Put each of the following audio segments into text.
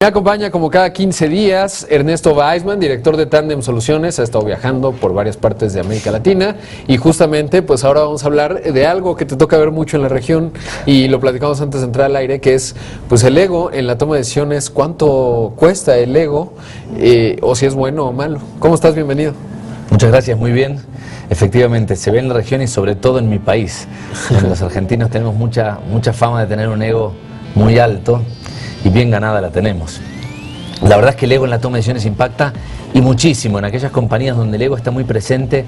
Me acompaña como cada 15 días Ernesto Weissman, director de Tandem Soluciones. Ha estado viajando por varias partes de América Latina y justamente pues ahora vamos a hablar de algo que te toca ver mucho en la región y lo platicamos antes de entrar al aire, que es pues el ego en la toma de decisiones. ¿Cuánto cuesta el ego o si es bueno o malo? ¿Cómo estás? Bienvenido. Muchas gracias, muy bien. Efectivamente, se ve en la región y sobre todo en mi país. Los argentinos tenemos mucha fama de tener un ego muy alto y bien ganada la tenemos. La verdad es que el ego en la toma de decisiones impacta y muchísimo. En aquellas compañías donde el ego está muy presente,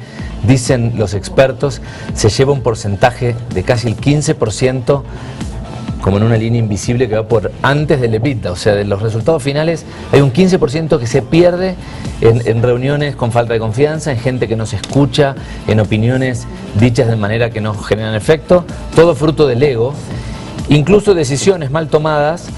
dicen los expertos, se lleva un porcentaje de casi el 15%, como en una línea invisible que va por antes del EBITDA, o sea, de los resultados finales hay un 15% que se pierde en reuniones con falta de confianza, en gente que no se escucha, en opiniones dichas de manera que no generan efecto, todo fruto del ego, incluso decisiones mal tomadas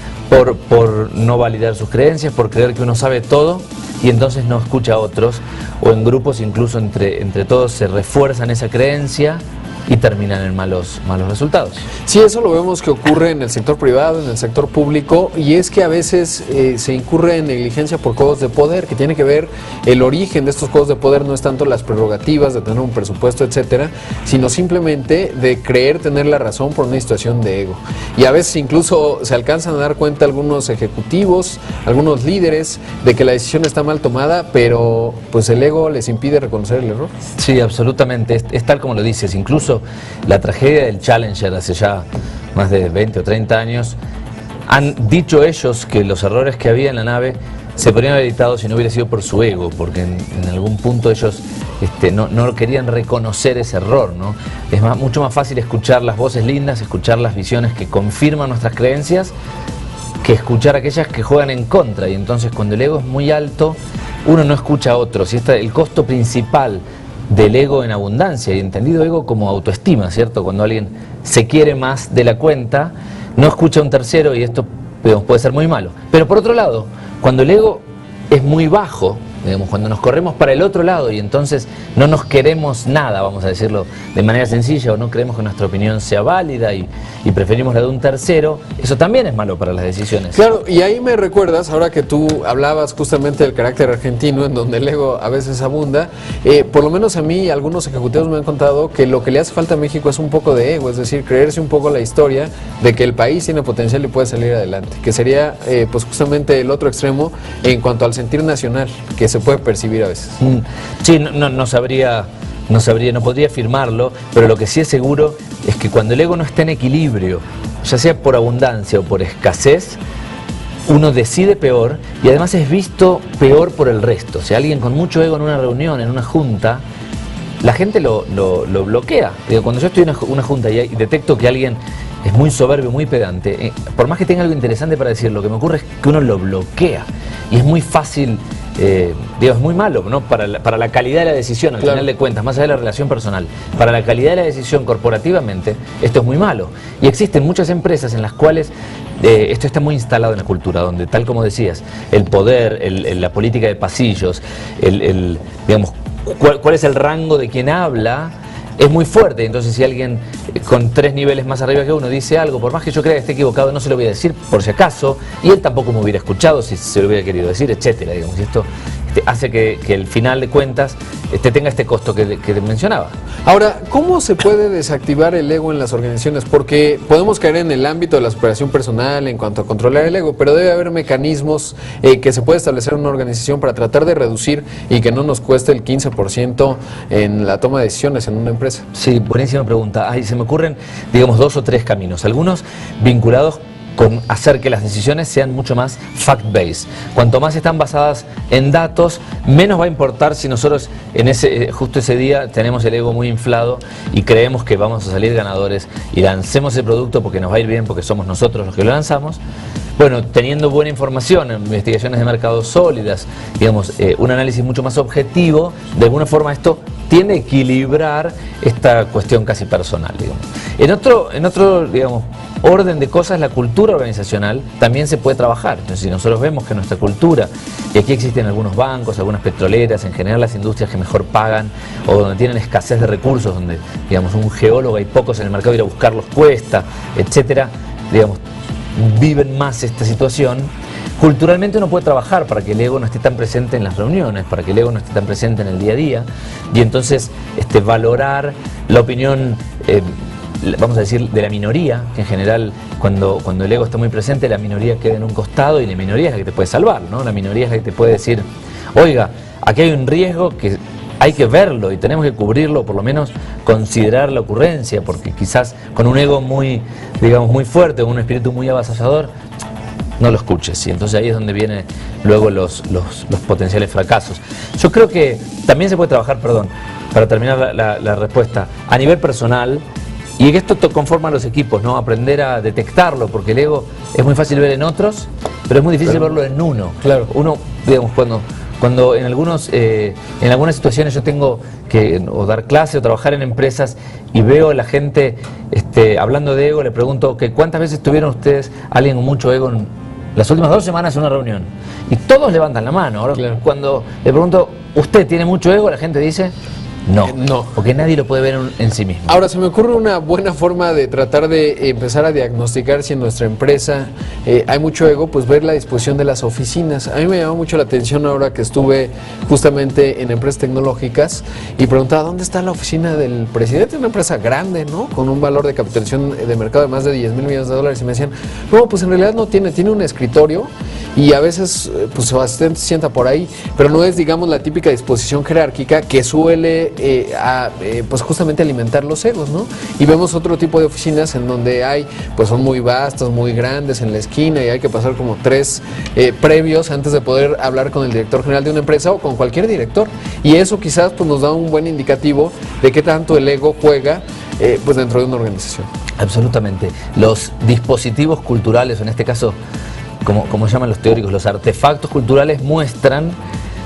por no validar sus creencias, por creer que uno sabe todo y entonces no escucha a otros, o en grupos incluso entre todos se refuerzan esa creencia y terminan en malos resultados. Sí, eso lo vemos que ocurre en el sector privado, en el sector público, y es que a veces se incurre en negligencia por codos de poder, que tiene que ver, el origen de estos codos de poder no es tanto las prerrogativas de tener un presupuesto, etcétera, sino simplemente de creer tener la razón por una situación de ego. Y a veces incluso se alcanzan a dar cuenta algunos ejecutivos, algunos líderes, de que la decisión está mal tomada, pero pues el ego les impide reconocer el error. Sí, absolutamente, es tal como lo dices. Incluso la tragedia del Challenger hace ya más de 20 o 30 años, han dicho ellos que los errores que había en la nave se podrían haber evitado si no hubiera sido por su ego, porque en algún punto ellos no querían reconocer ese error, ¿no? Es mucho más fácil escuchar las voces lindas, escuchar las visiones que confirman nuestras creencias, que escuchar aquellas que juegan en contra. Y entonces cuando el ego es muy alto, uno no escucha a otros, y el costo principal del ego en abundancia, y entendido ego como autoestima, ¿cierto? Cuando alguien se quiere más de la cuenta, no escucha a un tercero y esto puede ser muy malo. Pero por otro lado, cuando el ego es muy bajo, digamos, cuando nos corremos para el otro lado y entonces no nos queremos nada, vamos a decirlo de manera sencilla, o no creemos que nuestra opinión sea válida y preferimos la de un tercero, eso también es malo para las decisiones. Claro, y ahí me recuerdas, ahora que tú hablabas justamente del carácter argentino, en donde el ego a veces abunda, por lo menos a mí algunos ejecutivos me han contado que lo que le hace falta a México es un poco de ego, es decir, creerse un poco la historia de que el país tiene potencial y puede salir adelante, que sería pues justamente el otro extremo en cuanto al sentir nacional, que se puede percibir a veces. Sí, no sabría, no podría afirmarlo, pero lo que sí es seguro es que cuando el ego no está en equilibrio, ya sea por abundancia o por escasez, uno decide peor y además es visto peor por el resto. O sea, alguien con mucho ego en una reunión, en una junta, la gente lo bloquea. Cuando yo estoy en una junta y detecto que alguien es muy soberbio, muy pedante, por más que tenga algo interesante para decir, lo que me ocurre es que uno lo bloquea y es muy fácil, es muy malo, ¿no? Para la calidad de la decisión, al final de cuentas, más allá de la relación personal, para la calidad de la decisión corporativamente, esto es muy malo. Y existen muchas empresas en las cuales esto está muy instalado en la cultura, donde, tal como decías, el poder, la política de pasillos, digamos, cuál es el rango de quien habla, es muy fuerte. Entonces si alguien con 3 niveles más arriba que uno dice algo, por más que yo crea que esté equivocado, no se lo voy a decir por si acaso, y él tampoco me hubiera escuchado si se lo hubiera querido decir, etcétera, digamos. Y esto hace que el final de cuentas tenga este costo que mencionaba. Ahora, ¿cómo se puede desactivar el ego en las organizaciones? Porque podemos caer en el ámbito de la superación personal en cuanto a controlar el ego, pero debe haber mecanismos que se puede establecer en una organización para tratar de reducir y que no nos cueste el 15% en la toma de decisiones en una empresa. Sí, buenísima pregunta. Se me ocurren, digamos, 2 o 3 caminos, algunos vinculados con hacer que las decisiones sean mucho más fact-based. Cuanto más están basadas en datos, menos va a importar si nosotros justo ese día tenemos el ego muy inflado y creemos que vamos a salir ganadores y lancemos el producto porque nos va a ir bien, porque somos nosotros los que lo lanzamos. Bueno, teniendo buena información, investigaciones de mercado sólidas, digamos, un análisis mucho más objetivo, de alguna forma esto tiende a equilibrar esta cuestión casi personal, digamos. En otro, digamos, orden de cosas, la cultura organizacional también se puede trabajar. Entonces, si nosotros vemos que nuestra cultura, y aquí existen algunos bancos, algunas petroleras, en general las industrias que mejor pagan, o donde tienen escasez de recursos, donde, digamos, un geólogo hay pocos en el mercado, ir a buscarlos cuesta, etcétera, digamos, viven más esta situación. culturalmente uno puede trabajar para que el ego no esté tan presente en las reuniones, para que el ego no esté tan presente en el día a día, y entonces valorar la opinión, vamos a decir, de la minoría, que en general cuando el ego está muy presente, la minoría queda en un costado y la minoría es la que te puede salvar, ¿no? La minoría es la que te puede decir, oiga, aquí hay un riesgo que hay que verlo y tenemos que cubrirlo, por lo menos considerar la ocurrencia, porque quizás con un ego muy, digamos, muy fuerte, con un espíritu muy avasallador, no lo escuches, y entonces ahí es donde vienen luego los potenciales fracasos. Yo creo que también se puede trabajar, perdón, para terminar la respuesta, a nivel personal, y que esto conforma a los equipos, ¿no? Aprender a detectarlo, porque el ego es muy fácil ver en otros, pero es muy difícil verlo en uno. Claro. Uno, digamos, cuando en algunas situaciones yo tengo que o dar clase o trabajar en empresas y veo a la gente hablando de ego, le pregunto que ¿cuántas veces tuvieron ustedes alguien con mucho ego en las últimas 2 semanas en una reunión? Y todos levantan la mano. Ahora, claro, cuando le pregunto, ¿usted tiene mucho ego? La gente dice, no, no, porque nadie lo puede ver en sí mismo. Ahora, se me ocurre una buena forma de tratar de empezar a diagnosticar si en nuestra empresa hay mucho ego, pues ver la disposición de las oficinas. A mí me llamó mucho la atención ahora que estuve justamente en empresas tecnológicas y preguntaba, ¿dónde está la oficina del presidente? Una empresa grande, ¿no? Con un valor de capitalización de mercado de más de 10 mil millones de dólares. Y me decían, no, pues en realidad no tiene un escritorio y a veces pues su asistente se sienta por ahí, pero no es, digamos, la típica disposición jerárquica que suele pues justamente alimentar los egos, ¿no? Y vemos otro tipo de oficinas en donde pues son muy vastas, muy grandes en la esquina y hay que pasar como 3 previos antes de poder hablar con el director general de una empresa o con cualquier director. Y eso quizás pues nos da un buen indicativo de qué tanto el ego juega pues dentro de una organización. Absolutamente. Los dispositivos culturales, en este caso, como llaman los teóricos, los artefactos culturales muestran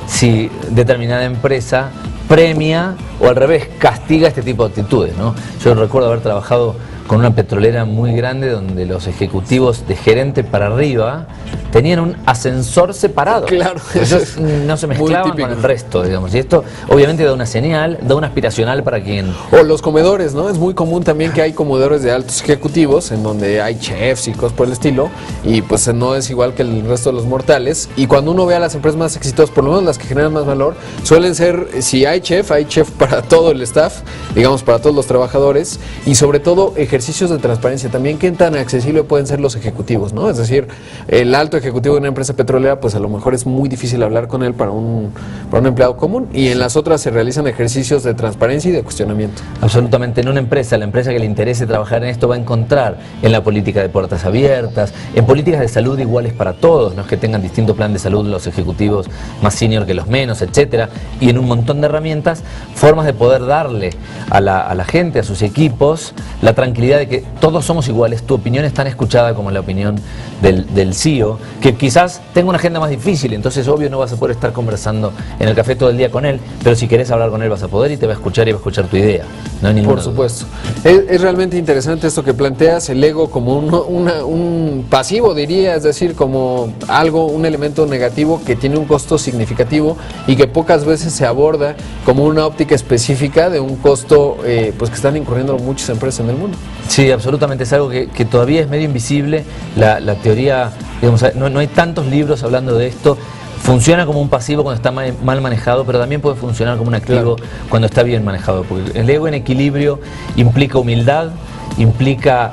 si determinada empresa premia o al revés castiga este tipo de actitudes, ¿no? Yo recuerdo haber trabajado con una petrolera muy grande donde los ejecutivos de gerente para arriba tenían un ascensor separado. Claro, ellos no se mezclaban con el resto, digamos. Y esto obviamente da una señal, da una aspiracional para quien... O los comedores, ¿no? Es muy común también que hay comedores de altos ejecutivos en donde hay chefs y cosas por el estilo y pues no es igual que el resto de los mortales. Y cuando uno ve a las empresas más exitosas, por lo menos las que generan más valor, suelen ser, si hay chef para todo el staff, digamos, para todos los trabajadores y sobre todo ejercicios de transparencia también. ¿Qué tan accesible pueden ser los ejecutivos, ¿no? Es decir, el alto ejecutivo de una empresa petrolera, pues a lo mejor es muy difícil hablar con él para un empleado común, y en las otras se realizan ejercicios de transparencia y de cuestionamiento. Absolutamente. En una empresa, la empresa que le interese trabajar en esto va a encontrar en la política de puertas abiertas, en políticas de salud iguales para todos, no es que tengan distinto plan de salud los ejecutivos más senior que los menos, etcétera, y en un montón de herramientas, formas de poder darle a la gente, a sus equipos, la tranquilidad de que todos somos iguales, tu opinión es tan escuchada como la opinión del CEO, que quizás tenga una agenda más difícil, entonces obvio no vas a poder estar conversando en el café todo el día con él, pero si querés hablar con él vas a poder y te va a escuchar y va a escuchar tu idea. No hay ninguna Por supuesto. Es realmente interesante esto que planteas, el ego como un pasivo, diría, es decir, como un elemento negativo que tiene un costo significativo y que pocas veces se aborda como una óptica específica de un costo pues que están incurriendo muchas empresas en el mundo. Sí, absolutamente, es algo que todavía es medio invisible, la teoría, digamos, no hay tantos libros hablando de esto. Funciona como un pasivo cuando está mal manejado, pero también puede funcionar como un activo, claro, cuando está bien manejado, porque el ego en equilibrio implica humildad, implica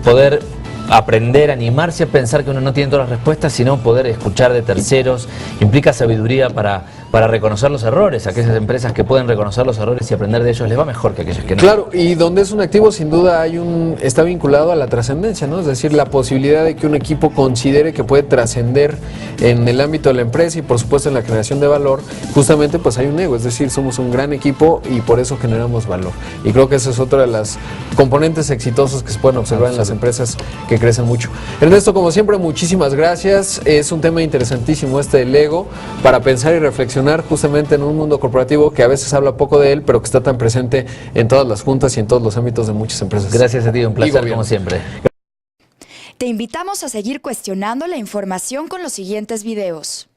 poder aprender, animarse a pensar que uno no tiene todas las respuestas, sino poder escuchar de terceros, implica sabiduría para reconocer los errores. Aquellas empresas que pueden reconocer los errores y aprender de ellos les va mejor que aquellas que no. Claro, y donde es un activo sin duda está vinculado a la trascendencia, ¿no? Es decir, la posibilidad de que un equipo considere que puede trascender en el ámbito de la empresa y por supuesto en la creación de valor, justamente pues hay un ego, es decir, somos un gran equipo y por eso generamos valor. Y creo que esa es otra de las componentes exitosos que se pueden observar en las empresas que crecen mucho. Ernesto, como siempre, muchísimas gracias. Es un tema interesantísimo del ego para pensar y reflexionar justamente en un mundo corporativo que a veces habla poco de él, pero que está tan presente en todas las juntas y en todos los ámbitos de muchas empresas. Gracias a ti, un placer como siempre. Te invitamos a seguir cuestionando la información con los siguientes videos.